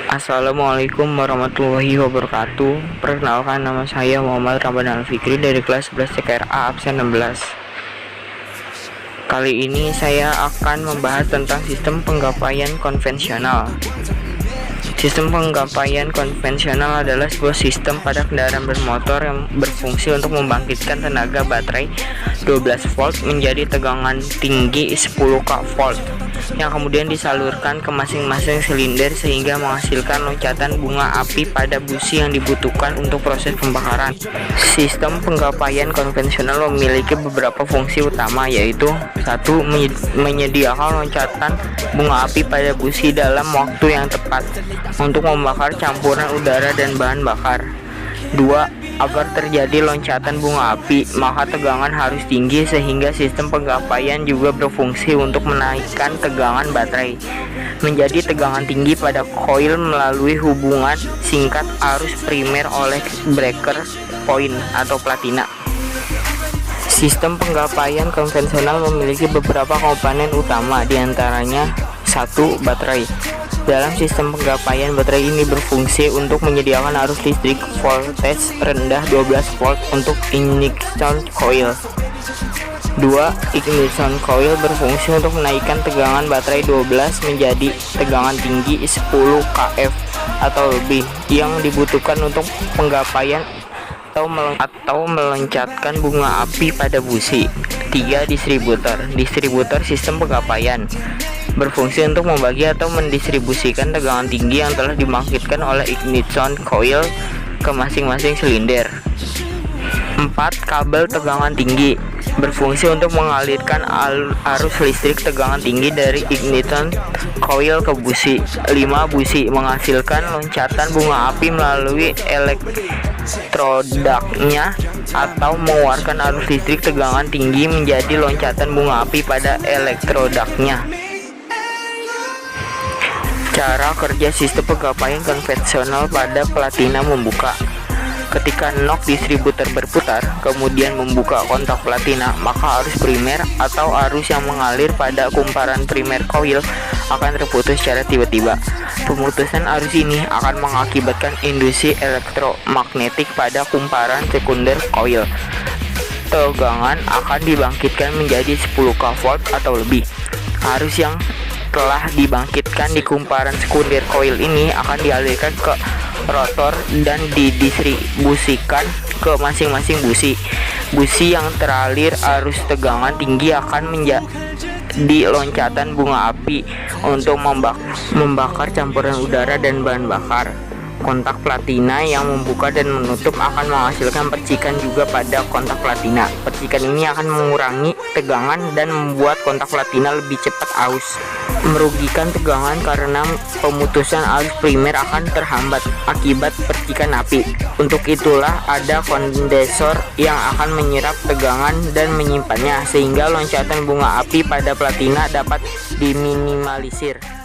Assalamualaikum warahmatullahi wabarakatuh. Perkenalkan, nama saya Muhammad Ramadan Al-Fikri dari kelas 11 CKRA absen 16. Kali ini saya akan membahas tentang sistem penggapaian konvensional. Sistem penggapaian konvensional adalah sebuah sistem pada kendaraan bermotor yang berfungsi untuk membangkitkan tenaga baterai 12 volt menjadi tegangan tinggi 10 volt yang kemudian disalurkan ke masing-masing silinder sehingga menghasilkan loncatan bunga api pada busi yang dibutuhkan untuk proses pembakaran. Sistem penggapaian konvensional memiliki beberapa fungsi utama, yaitu 1. Menyediakan loncatan bunga api pada busi dalam waktu yang tepat untuk membakar campuran udara dan bahan bakar. 2. Agar terjadi loncatan bunga api, maka tegangan harus tinggi sehingga sistem penggapaian juga berfungsi untuk menaikkan tegangan baterai menjadi tegangan tinggi pada koil melalui hubungan singkat arus primer oleh breaker point atau platina. Sistem penggapaian konvensional memiliki beberapa komponen utama, diantaranya 1. Baterai. Dalam sistem penggapaian, baterai ini berfungsi untuk menyediakan arus listrik voltage rendah 12 volt untuk ignition coil. 2. Ignition coil berfungsi untuk menaikkan tegangan baterai 12 menjadi tegangan tinggi 10 kV atau lebih yang dibutuhkan untuk penggapaian atau meloncatkan bunga api pada busi. 3. Distributor sistem penggapaian berfungsi untuk membagi atau mendistribusikan tegangan tinggi yang telah dibangkitkan oleh ignition coil ke masing-masing silinder. 4. Kabel tegangan tinggi berfungsi untuk mengalirkan arus listrik tegangan tinggi dari ignition coil ke busi. 5. Busi menghasilkan loncatan bunga api melalui elektrodaknya atau mengeluarkan arus listrik tegangan tinggi menjadi loncatan bunga api pada elektrodaknya. Cara kerja sistem penggapaian konvensional pada platina membuka. Ketika nok distributor berputar, kemudian membuka kontak platina, maka arus primer atau arus yang mengalir pada kumparan primer coil akan terputus secara tiba-tiba. Pemutusan arus ini akan mengakibatkan induksi elektromagnetik pada kumparan sekunder coil. Tegangan akan dibangkitkan menjadi 10 kV atau lebih. Arus yang telah dibangkitkan di kumparan sekunder coil ini akan dialirkan ke rotor dan didistribusikan ke masing-masing busi. Busi yang teralir arus tegangan tinggi akan menjadi loncatan bunga api untuk membakar campuran udara dan bahan bakar. Kontak platina yang membuka dan menutup akan menghasilkan percikan juga pada kontak platina. Percikan ini akan mengurangi tegangan dan membuat kontak platina lebih cepat aus. Merugikan tegangan karena pemutusan arus primer akan terhambat akibat percikan api. Untuk itulah ada kondensor yang akan menyerap tegangan dan menyimpannya sehingga loncatan bunga api pada platina dapat diminimalisir.